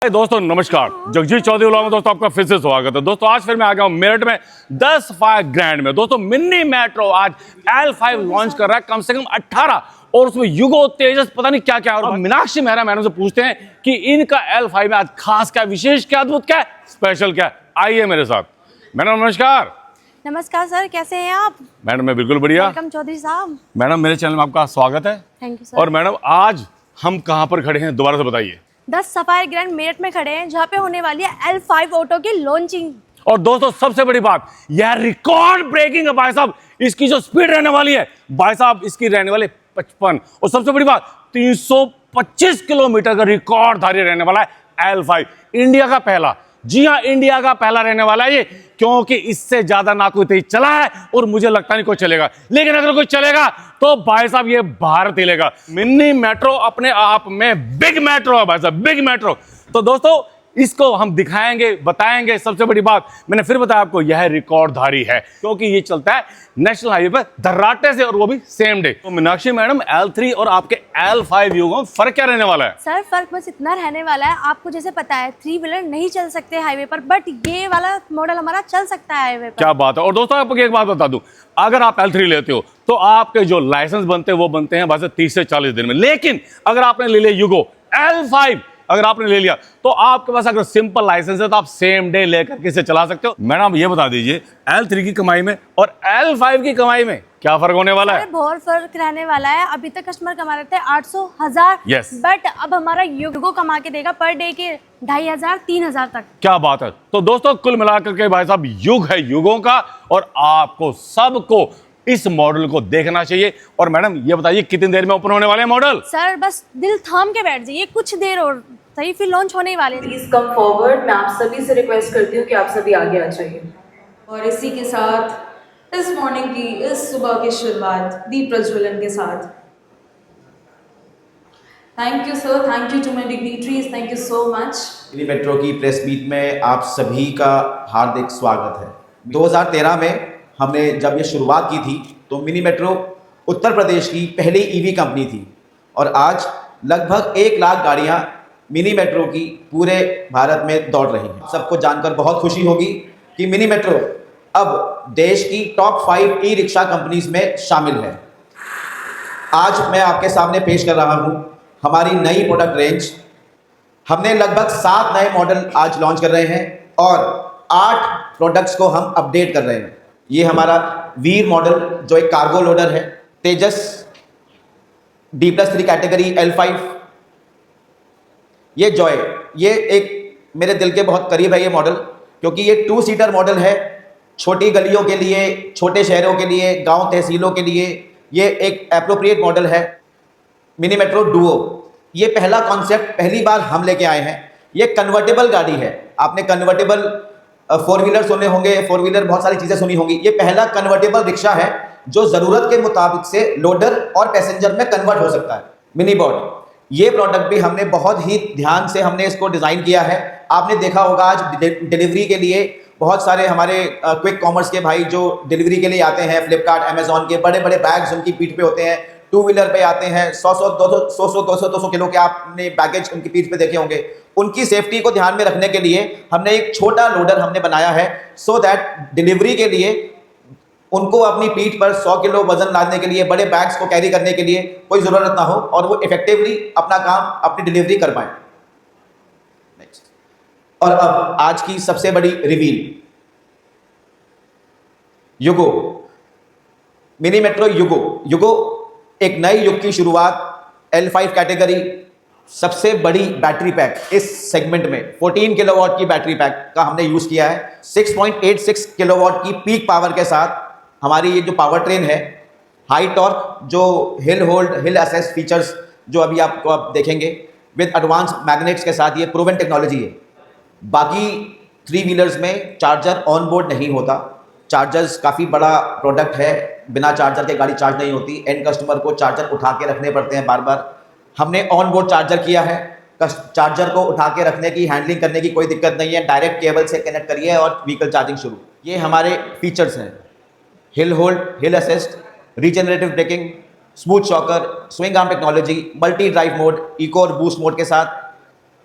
दोस्तों नमस्कार, जगजीत चौधरी में दोस्तों आपका फिर से स्वागत है। दोस्तों आज फिर मैं आ गया हूं मेरठ में 10 फायर ग्रैंड में। दोस्तों मिनी मेट्रो आज L5 लॉन्च कर रहा है, कम से कम 18 और उसमें युगो तेजस पता नहीं क्या क्या। और मीनाक्षी मेहरा मैडम से पूछते हैं कि इनका L5 में आज खास क्या, विशेष क्या, अद्भुत क्या, स्पेशल क्या। आइए मेरे साथ। मैडम नमस्कार। नमस्कार सर, कैसे हैं आप? मैडम मैं बिल्कुल बढ़िया। वेलकम चौधरी साहब। मैडम मेरे चैनल में आपका स्वागत है। Thank you sir. और मैडम आज हम कहाँ पर खड़े हैं, दोबारा से बताइए। 10 सफायर ग्रैंड मेरठ में खड़े हैं, जहाँ पे होने वाली है L5 ऑटो की लॉन्चिंग। और दोस्तों सबसे बड़ी बात, यह रिकॉर्ड ब्रेकिंग है भाई साहब। इसकी जो स्पीड रहने वाली है भाई साहब, इसकी रहने वाली 55, और सबसे बड़ी बात 325 किलोमीटर का रिकॉर्डधारी रहने वाला है L5। इंडिया का पहला, जी हाँ इंडिया का पहला रहने वाला है ये, क्योंकि इससे ज्यादा ना कोई तेज चला है और मुझे लगता नहीं कोई चलेगा। लेकिन अगर कोई चलेगा तो भाई साहब ये भारत ही लेगा। मिनी मेट्रो अपने आप में बिग मेट्रो है भाई साहब, बिग मेट्रो। तो दोस्तों इसको हम दिखाएंगे, बताएंगे। सबसे बड़ी बात मैंने फिर बताया आपको, यह रिकॉर्डधारी है क्योंकि ये चलता है नेशनल हाईवे पर धर्राटे से, और वो भी सेम डे। तो मीनाक्षी मैडम L3 और आपके L5 युगों में फर्क क्या रहने वाला है? सर फर्क बस इतना रहने वाला है, आपको जैसे पता है 3 व्हीलर नहीं चल सकते हाईवे पर, बट ये वाला मॉडल हमारा चल सकता है हाईवे पर। क्या बात है। और दोस्तों आपको एक बात बता दूं, अगर आप L3 लेते हो तो आपके जो लाइसेंस बनते हैं वो बनते हैं बस 30 से 40 दिन में। लेकिन अगर आपने ले लिया युगो L5, अगर आपने ले लिया तो आपके पास अगर सिंपल लाइसेंस है तो आप सेम डे लेकर के इसे चला सकते हो। मैडम ये बता दीजिए L3 की कमाई में और L5 की कमाई में क्या फर्क होने वाला है? बहुत फर्क रहने वाला है। अभी तक कस्टमर कमा रहे थे 800,000, Yes. बट अब हमारा युगो कमा के देगा पर डे के 2,500 3,000 तक। क्या बात है। तो दोस्तों कुल मिलाकर के भाई साहब युग है युगों का, और आपको सबको इस मॉडल को देखना चाहिए। और मैडम ये बताइए कितनी देर में ओपन होने वाले हैं मॉडल? सर बस दिल थाम के बैठ जाइए, कुछ देर और सही, फिर लॉन्च होने ही वाले हैं। Please come forward. मैं आप सभी से रिक्वेस्ट करती हूँ कि आप सभी आगे आ जाइए। और इसी के साथ इस मॉर्निंग की, इस सुबह की शुरुआत दीप प्रज्वलन के साथ। Thank you sir, thank you to my dignitaries, thank you so much. Mini metro की प्रेस मीट में आप सभी का हार्दिक स्वागत है। 2013 में हमने जब ये शुरुआत की थी तो मिनी मेट्रो उत्तर प्रदेश की पहली ईवी कंपनी थी, और आज लगभग 1 लाख गाड़ियाँ मिनी मेट्रो की पूरे भारत में दौड़ रही हैं। सबको जानकर बहुत खुशी होगी कि मिनी मेट्रो अब देश की टॉप 5 ई रिक्शा कंपनीज में शामिल है। आज मैं आपके सामने पेश कर रहा हूँ हमारी नई प्रोडक्ट रेंज। हमने लगभग 7 नए मॉडल आज लॉन्च कर रहे हैं और 8 प्रोडक्ट्स को हम अपडेट कर रहे हैं। ये हमारा वीर मॉडल जो एक कार्गो लोडर है, तेजस D+3 कैटेगरी L5, ये जॉय, ये एक मेरे दिल के बहुत करीब है ये मॉडल, क्योंकि ये 2 सीटर मॉडल है। छोटी गलियों के लिए, छोटे शहरों के लिए, गांव तहसीलों के लिए ये एक एप्रोप्रिएट मॉडल है। मिनी मेट्रो डुओ, ये पहला कॉन्सेप्ट पहली बार हम लेके आए हैं। ये कन्वर्टेबल गाड़ी है। आपने कन्वर्टेबल 4 व्हीलर सुने होंगे, 4 व्हीलर बहुत सारी चीज़ें सुनी होंगी। ये पहला कन्वर्टेबल रिक्शा है जो ज़रूरत के मुताबिक से लोडर और पैसेंजर में कन्वर्ट हो सकता है। मिनी बॉट, ये प्रोडक्ट भी हमने बहुत ही ध्यान से हमने इसको डिज़ाइन किया है। आपने देखा होगा आज डिलीवरी के लिए बहुत सारे हमारे क्विक कॉमर्स के भाई जो डिलीवरी के लिए आते हैं, फ्लिपकार्ट, अमेजॉन के बड़े बड़े बैग्स उनकी पीठ पे होते हैं। 2 व्हीलर पे आते हैं, 100-200 किलो के आपने बैगेज उनकी पीठ पे देखे होंगे। उनकी सेफ्टी को ध्यान में रखने के लिए हमने एक छोटा लोडर हमने बनाया है, सो दैट डिलीवरी के लिए उनको अपनी पीठ पर 100 किलो वजन लादने के लिए, बड़े बैग्स को कैरी करने के लिए कोई ज़रूरत ना हो और वो इफेक्टिवली अपना काम, अपनी डिलीवरी कर पाएँ। और अब आज की सबसे बड़ी रिवील, युगो, मिनी मेट्रो युगो। युगो एक नए युग की शुरुआत, L5 कैटेगरी, सबसे बड़ी बैटरी पैक इस सेगमेंट में 14 किलोवाट की बैटरी पैक का हमने यूज किया है। 6.86 किलोवाट की पीक पावर के साथ हमारी ये जो पावर ट्रेन है, हाई टॉर्क, जो हिल होल्ड, हिल असेस फीचर्स जो अभी आपको आप देखेंगे, विद एडवांस मैग्नेट्स के साथ, ये प्रूवन टेक्नोलॉजी है। बाकी 3 व्हीलर्स में चार्जर ऑन बोर्ड नहीं होता। चार्जर्स काफ़ी बड़ा प्रोडक्ट है, बिना चार्जर के गाड़ी चार्ज नहीं होती। एंड कस्टमर को चार्जर उठा के रखने पड़ते हैं बार बार। हमने ऑन बोर्ड चार्जर किया है। चार्जर को उठा के रखने की, हैंडलिंग करने की कोई दिक्कत नहीं है। डायरेक्ट केबल से कनेक्ट करिए और व्हीकल चार्जिंग शुरू। ये हमारे फीचर्स हैं, hill hold, hill assist, regenerative braking, smooth shocker, swing arm technology, multi drive mode, eco और बूस्ट मोड के साथ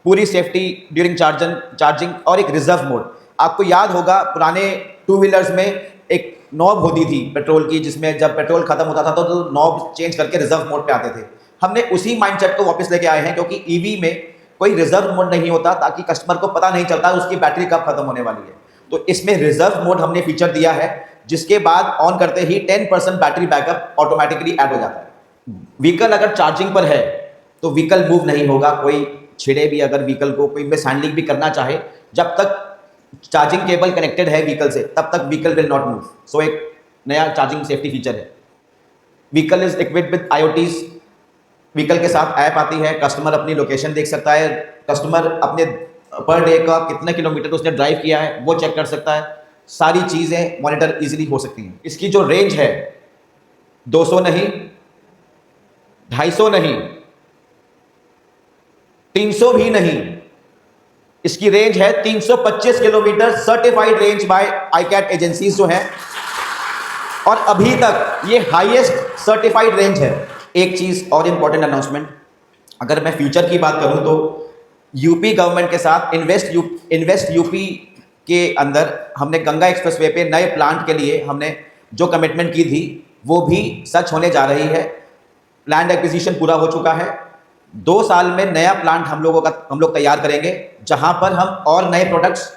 पूरी सेफ्टी ड्यूरिंग चार्जिंग और एक रिजर्व मोड। आपको याद होगा पुराने टू व्हीलर्स में एक नॉब होती थी पेट्रोल की, जिसमें जब पेट्रोल खत्म होता था तो नॉब चेंज करके रिजर्व मोड पे आते थे। हमने उसी माइंडसेट को वापस लेके आए हैं, क्योंकि ईवी में कोई रिजर्व मोड नहीं होता, ताकि कस्टमर को पता नहीं चलता उसकी बैटरी कब खत्म होने वाली है। तो इसमें रिजर्व मोड हमने फीचर दिया है, जिसके बाद ऑन करते ही 10% बैटरी बैकअप ऑटोमेटिकली ऐड हो जाता है। व्हीकल अगर चार्जिंग पर है तो व्हीकल मूव नहीं होगा, कोई छिड़े भी अगर व्हीकल को, कोई में सैंडलिंग भी करना चाहे, जब तक चार्जिंग केबल कनेक्टेड है व्हीकल से तब तक व्हीकल विल नॉट मूव। सो एक नया चार्जिंग सेफ्टी फीचर है। Vehicle is equipped with IoTs। Vehicle के साथ ऐप आती है, कस्टमर अपनी लोकेशन देख सकता है, कस्टमर अपने पर डे का कितने किलोमीटर उसने ड्राइव किया है वो चेक कर सकता है। सारी चीज़ें मॉनिटर इजीली हो सकती हैं। इसकी जो रेंज है 200 नहीं, 250 नहीं, 300 भी नहीं, इसकी रेंज है 325 kilometre, certified range bye ICAT agencies जो है, और अभी तक ये हाईएस्ट सर्टिफाइड रेंज है। एक चीज़ और इंपॉर्टेंट अनाउंसमेंट, अगर मैं फ्यूचर की बात करूं तो यूपी गवर्नमेंट के साथ इन्वेस्ट यूपी के अंदर हमने गंगा एक्सप्रेसवे पे नए प्लांट के लिए हमने जो कमिटमेंट की थी वो भी सच होने जा रही है। लैंड एक्विजिशन पूरा हो चुका है। 2 साल में नया प्लांट हम लोग तैयार करेंगे, जहां पर हम और नए प्रोडक्ट्स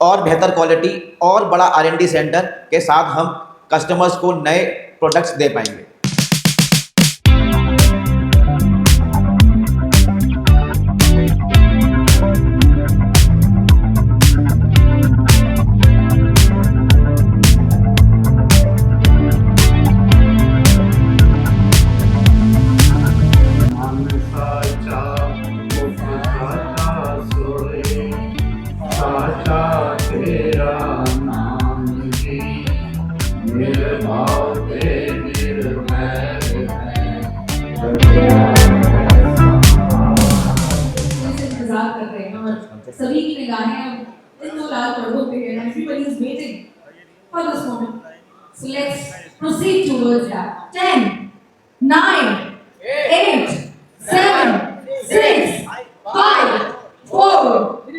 और बेहतर क्वालिटी और बड़ा R&D सेंटर के साथ हम कस्टमर्स को नए प्रोडक्ट्स दे पाएंगे। इंतजार कर रहे हैं और सभी की निगाहें अब इन 2 लाल पर्दों पे हैं। Everybody is waiting for this moment. So let's proceed towards that. 10, 9, 8, 7, 6, 5, 4,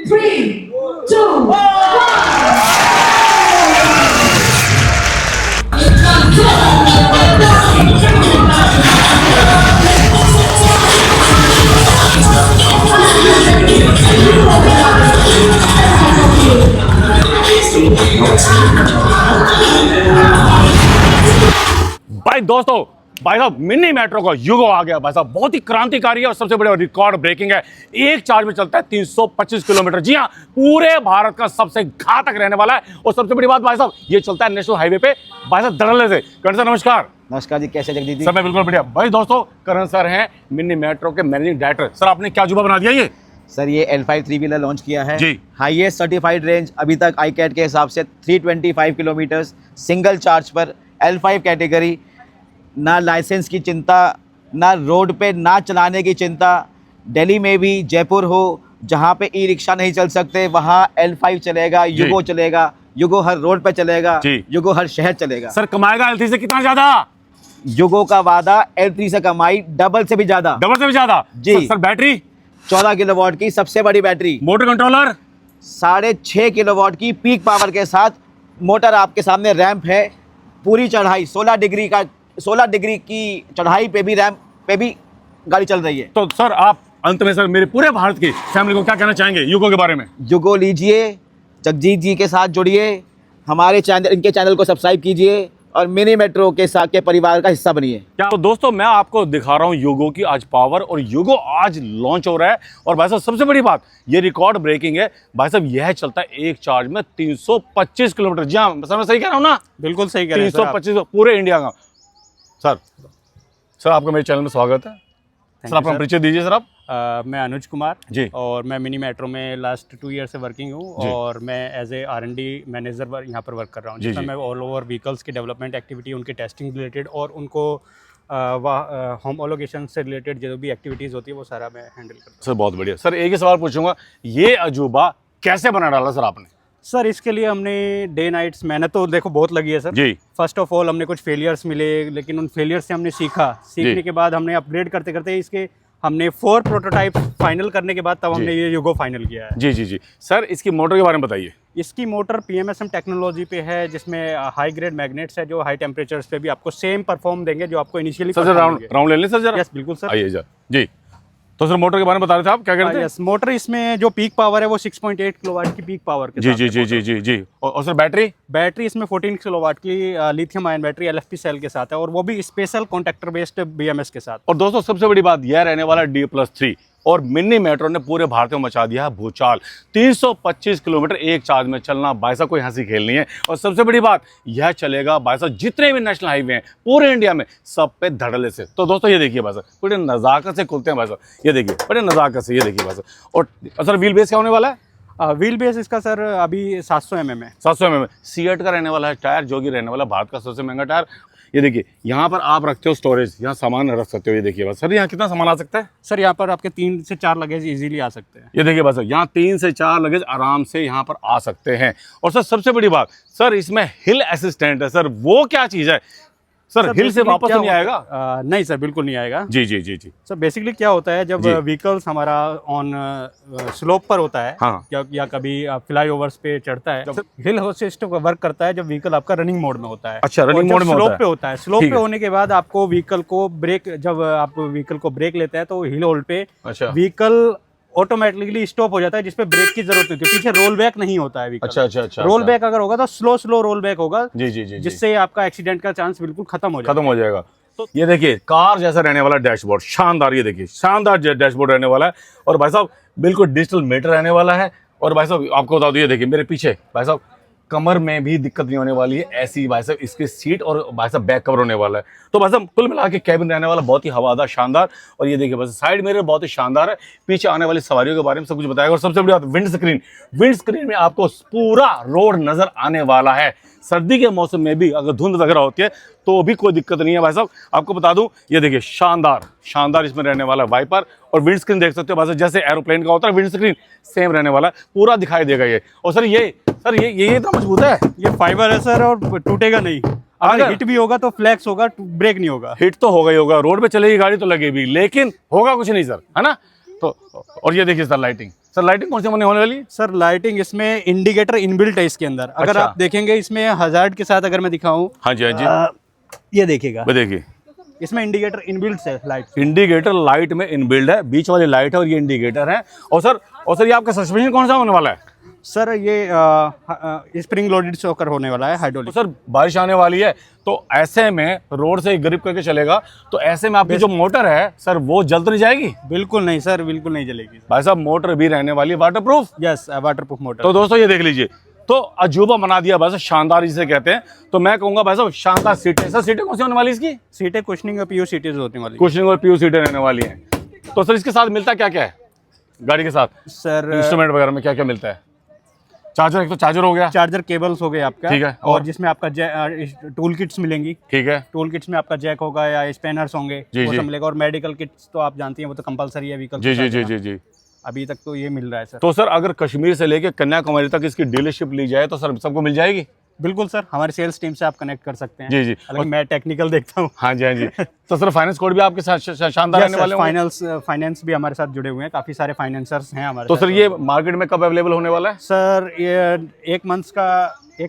3, 2, भाई दोस्तों, भाई साहब मिनी मेट्रो का युग आ गया भाई साहब। बहुत ही क्रांतिकारी है और सबसे बड़े रिकॉर्ड ब्रेकिंग है। एक चार्ज में चलता है 325 किलोमीटर। जी हाँ, पूरे भारत का सबसे घातक रहने वाला है। और सबसे बड़ी बात भाई साहब, ये चलता है नेशनल हाईवे पे भाई साहब धड़ल्ले से। करण सर नमस्कार। नमस्कार जी, कैसे जगदीश जी? सर मैं बिल्कुल बढ़िया। भाई दोस्तों, करण सर हैं मिनी मेट्रो के मैनेजिंग डायरेक्टर। सर आपने क्या जुबा बना दिया ये? सर ये L5 3 व्हीलर लॉन्च किया है जी। हाईएस्ट सर्टिफाइड रेंज अभी तक ICAT के हिसाब से 325 किलोमीटर सिंगल चार्ज पर, L5 कैटेगरी। ना लाइसेंस की चिंता, ना रोड पे ना चलाने की चिंता। दिल्ली में भी, जयपुर हो, जहाँ पे ई-रिक्शा नहीं चल सकते वहाँ L5 चलेगा, युगो चलेगा, युगो हर रोड पे चलेगा, युगो हर शहर चलेगा। सर कमाएगा L3 से कितना ज्यादा? युगो का वादा L3 से कमाई डबल से भी ज्यादा। डबल से भी ज्यादा जी। सर बैटरी 14 किलोवाट की सबसे बड़ी बैटरी, मोटर कंट्रोलर 6.5 किलोवाट की पीक पावर के साथ, मोटर आपके सामने, रैंप है, पूरी चढ़ाई 16 डिग्री की चढ़ाई पे भी, रैंप पे भी गाड़ी चल रही है। तो सर आप अंत में सर मेरे पूरे भारत की फैमिली को क्या कहना चाहेंगे युगो के बारे में? युगो लीजिए, जगजीत जी के साथ जुड़िए, हमारे चैनल, इनके चैनल को सब्सक्राइब कीजिए और मिनी मेट्रो के साथ के परिवार का हिस्सा बनिए। क्या तो दोस्तों, मैं आपको दिखा रहा हूँ युगो की आज पावर, और युगो आज लॉन्च हो रहा है। और भाई साहब सबसे बड़ी बात, ये रिकॉर्ड ब्रेकिंग है भाई साहब। यह चलता है एक चार्ज में 325 किलोमीटर। जी हाँ सर, मैं सही कह रहा हूँ ना? बिल्कुल सही कह रहे हैं 325 पूरे इंडिया का। सर आपका मेरे चैनल में स्वागत है। सर अपना परिचय दीजिए सर आप। मैं अनुज कुमार जी। और मैं मिनी मेट्रो में लास्ट 2 ईयर से वर्किंग हूँ और मैं एज ए R&D मैनेजर यहाँ पर वर्क कर रहा हूँ, जिसमें मैं ऑल ओवर व्हीकल्स की डेवलपमेंट एक्टिविटी, उनके टेस्टिंग रिलेटेड और उनको होमोलोगेशन से रिलेटेड जो भी एक्टिविटीज़ होती है वो सारा मैं हैंडल करता हूँ। सर बहुत बढ़िया। सर एक ही सवाल पूछूंगा, ये अजूबा कैसे बना डाला सर आपने? सर इसके लिए हमने डे नाइट्स मेहनत तो देखो बहुत लगी है sir ji. First of all हमने कुछ फेलियर्स मिले, लेकिन उन फेलियर्स से हमने सीखने के बाद हमने अपग्रेड करते करते इसके हमने 4 प्रोटोटाइप फाइनल करने के बाद तब हमने ये युगो फाइनल किया है। जी जी जी सर, इसकी मोटर के बारे में बताइए। इसकी मोटर PMSM टेक्नोलॉजी पे है, जिसमें हाई ग्रेड मैग्नेट्स है जो हाई टेम्परेचर्स पे भी आपको सेम परफॉर्म देंगे जो आपको इनिशियली। सर राउंड ले लें सर जरा। यस बिल्कुल सर। आइए सर जी। तो सर मोटर के बारे में बता रहे थे आप, क्या कहते हैं? यस, मोटर इसमें जो पीक पावर है वो 6.8 किलोवाट की पीक पावर के जी साथ जी है जी जी जी जी। और सर बैटरी इसमें 14 किलोवाट की lithium ion battery LFP cell के साथ है, और वो भी स्पेशल कॉन्टैक्टर बेस्ड BMS के साथ। और दोस्तों सबसे बड़ी बात यह रहने वाला D+3, और मिनी मेट्रो ने पूरे भारत में मचा दिया है भूचाल। 325 किलोमीटर एक चार्ज में चलना, भाई साहब कोई हंसी खेल नहीं है। और सबसे बड़ी बात यह चलेगा भाई साहब जितने भी नेशनल हाईवे हैं पूरे इंडिया में, सब पे धड़ल्ले से। तो दोस्तों ये देखिए भाई साहब, बड़े नज़ाकत से खुलते हैं भाई साहब, ये देखिए बड़े नज़ाकत से, ये देखिए भाई साहब। और सर व्हील बेस क्या होने वाला है? व्हील बेस इसका सर अभी 700 mm है। 700 mm सीएट का रहने वाला है टायर, जो कि रहने वाला भारत का सबसे महंगा टायर। ये देखिए यहाँ पर आप रखते हो स्टोरेज, यहाँ सामान रख सकते हो। ये देखिए बस सर, यहाँ कितना सामान आ सकता है? सर यहाँ पर आपके 3 से 4 लगेज इजीली आ सकते हैं। ये देखिए बस यहाँ 3 से 4 लगेज आराम से यहाँ पर आ सकते हैं। और सर सबसे बड़ी बात सर, इसमें हिल असिस्टेंट है। सर वो क्या चीज़ है सर? हिल से वापस तो नहीं आएगा? नहीं सर, बिल्कुल नहीं आएगा। जी जी जी जी। सर बेसिकली क्या होता है, जब व्हीकल्स हमारा ऑन स्लोप पर होता है, हाँ। या कभी फ्लाई ओवर्स पे चढ़ता है, जब हिल असिस्ट वर्क करता है जब व्हीकल आपका रनिंग मोड में होता है। अच्छा, रनिंग मोड में स्लोप पे होता है। स्लोप ठीक पे है। होने के बाद आपको व्हीकल को ब्रेक, जब आप व्हीकल को ब्रेक लेते हैं तो हिल होल्ड पे अच्छा व्हीकल ऑटोमेटिकली स्टॉप हो जाता है, जिसपे ब्रेक की जरूरत होती है। पीछे रोल बैक नहीं होता है व्हीकल। अच्छा। रोल बैक अगर होगा तो स्लो रोल बैक होगा, जी जी जी, जिससे आपका एक्सीडेंट का चांस बिल्कुल खत्म हो जाएगा। तो ये देखिए कार जैसा रहने वाला डैशबोर्ड, शानदार। ये देखिए शानदार डैशबोर्ड रहने वाला है। और भाई साहब बिल्कुल डिजिटल मीटर रहने वाला है। और भाई साहब आपको बता दूं, ये देखिए मेरे पीछे भाई साहब कमर में भी दिक्कत नहीं होने वाली है, ऐसी भाई साहब इसकी सीट और भाई साहब बैक कवर होने वाला है। तो भाई साहब कुल मिला के कैबिन रहने वाला बहुत ही हवादार, शानदार। और ये देखिए बस साइड मिरर बहुत ही शानदार है, पीछे आने वाली सवारियों के बारे में सब कुछ बताएगा। और सबसे बड़ी बात विंड स्क्रीन में आपको पूरा रोड नजर आने वाला है। सर्दी के मौसम में भी अगर धुंध वगैरह होती है तो भी कोई दिक्कत नहीं है भाई साहब। आपको बता दूं, ये देखिए शानदार इसमें रहने वाला वाइपर और विंड स्क्रीन देख सकते हो भाई साहब, जैसे एरोप्लेन का होता है विंड स्क्रीन सेम रहने वाला है, पूरा दिखाई देगा ये। और सर ये इतना मजबूत है, ये फाइबर है सर, और टूटेगा नहीं। अगर हिट भी होगा तो फ्लैक्स होगा, ब्रेक नहीं होगा। हिट तो होगा ही होगा, रोड पे चलेगी गाड़ी तो लगेगी, लेकिन होगा कुछ नहीं सर, है ना? तो और ये देखिए सर लाइटिंग कौन सी होने वाली है? सर लाइटिंग इसमें इंडिकेटर इनबिल्ट है इसके अंदर। अगर अच्छा। आप देखेंगे इसमें हजार्ड के साथ अगर मैं दिखाऊं, हाँ जी ये देखिएगा, देखिए इसमें इंडिकेटर इनबिल्ट है। लाइट इंडिकेटर लाइट में इनबिल्ड है, बीच वाली लाइट है और ये इंडिकेटर है। और सर ये आपका सस्पेंशन कौन सा होने वाला है? सर ये स्प्रिंग लोडेड शॉकर होने वाला है, तो हाइड्रोलिक। सर बारिश आने वाली है तो ऐसे में रोड से ग्रिप करके चलेगा, तो ऐसे में आपकी जो मोटर है सर वो जल तो नहीं जाएगी? बिल्कुल नहीं सर, बिल्कुल नहीं जलेगी भाई साहब मोटर भी रहने वाली है वाटरप्रूफ। Yes, waterproof motor. तो दोस्तों ये देख लीजिए, तो अजूबा बना दिया भाई साहब, शानदार जिसे कहते हैं। तो मैं कहूंगा भाई साहब शानदार सीटें। सर सीटें कौन सी होने वाली इसकी? सीटें कुशनिंग और PU सीटें होने वाली। कुशनिंग और PU सीटें रहने वाली हैं। तो सर इसके साथ मिलता क्या है गाड़ी के साथ? सर इंस्ट्रूमेंट वगैरह में क्या क्या मिलता है? चार्जर, एक तो चार्जर हो गया, चार्जर केबल्स हो गए आपका, ठीक है। और जिसमें आपका टूल किट्स मिलेंगी। ठीक है। टूल किट्स में आपका जैक होगा या स्पैनर्स होंगे, जी, वो जी। सब मिलेगा। और मेडिकल किट्स तो आप जानती हैं वो तो कंपलसरी है व्हीकल। जी। अभी तक तो ये मिल रहा है सर। तो सर अगर कश्मीर से लेके कन्याकुमारी तक इसकी डीलरशिप ली जाए तो सर सबको मिल जाएगी? बिल्कुल सर, हमारे सेल्स टीम से आप कनेक्ट कर सकते हैं। जी। हालांकि मैं टेक्निकल देखता हूँ। हाँ जी तो सर फाइनेंस कोड भी आपके साथ शानदार रहने वाले होंगे? फाइनेंस भी हमारे साथ जुड़े हुए हैं, काफी सारे फाइनेंसर्स हैं हमारे तो साथ। सर ये मार्केट में कब अवेलेबल होने वाला है? सर ये 1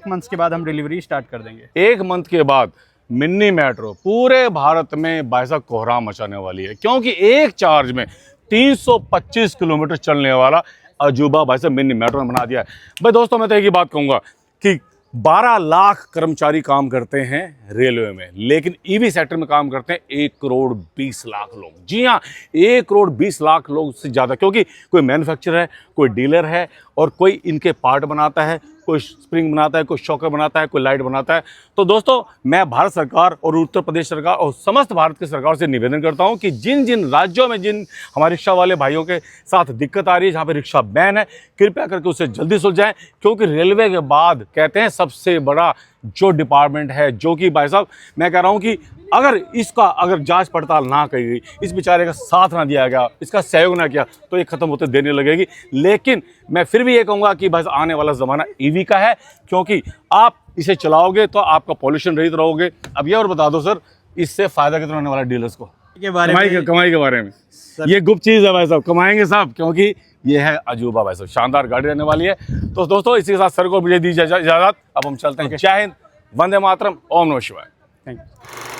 मंथ के बाद हम डिलीवरी स्टार्ट कर देंगे। 1 मंथ के बाद मिनी मेट्रो पूरे भारत में भाई साहब कोहराम मचाने वाली है, क्योंकि एक चार्ज में 325 किलोमीटर चलने वाला अजूबा भाई साहब मिनी मेट्रो ने बना दिया है। भाई दोस्तों मैं तो एक ही बात कहूँगा कि 12 लाख कर्मचारी काम करते हैं रेलवे में, लेकिन ईवी सेक्टर में काम करते हैं 1 करोड़ 20 लाख लोग। जी हाँ, 1 करोड़ 20 लाख लोग से ज़्यादा, क्योंकि कोई मैन्युफैक्चरर है, कोई डीलर है और कोई इनके पार्ट बनाता है, कोई स्प्रिंग बनाता है, कोई शॉकर बनाता है, कोई लाइट बनाता है। तो दोस्तों मैं भारत सरकार और उत्तर प्रदेश सरकार और समस्त भारत की सरकार से निवेदन करता हूं कि जिन जिन राज्यों में जिन हमारे रिक्शा वाले भाइयों के साथ दिक्कत आ रही है, जहां पे रिक्शा बैन है, कृपया करके उसे जल्दी सुलझाएं, क्योंकि रेलवे के बाद कहते हैं सबसे बड़ा जो डिपार्टमेंट है, जो कि भाई साहब मैं कह रहा हूं कि अगर जांच पड़ताल ना की गई, इस बेचारे का साथ ना दिया गया, इसका सहयोग ना किया, तो ये खत्म होते देने लगेगी। लेकिन मैं फिर भी ये कहूँगा कि बस आने वाला ज़माना ईवी का है, क्योंकि आप इसे चलाओगे तो आपका पॉल्यूशन रहित रहोगे। अब ये और बता दो सर, इससे फ़ायदा कितना होने वाला है डीलर्स को? के बारे में कमाई के बारे में ये गुप्त चीज़ है भाई साहब, कमाएंगे साहब, क्योंकि ये है अजूबा भाई साहब, शानदार गाड़ी रहने वाली है। तो दोस्तों इसी के साथ सर को मुझे दीजिए इजाज़त, अब हम चलते हैं। जय हिंद, वंदे मातरम, ओम नमः शिवाय। Thank you.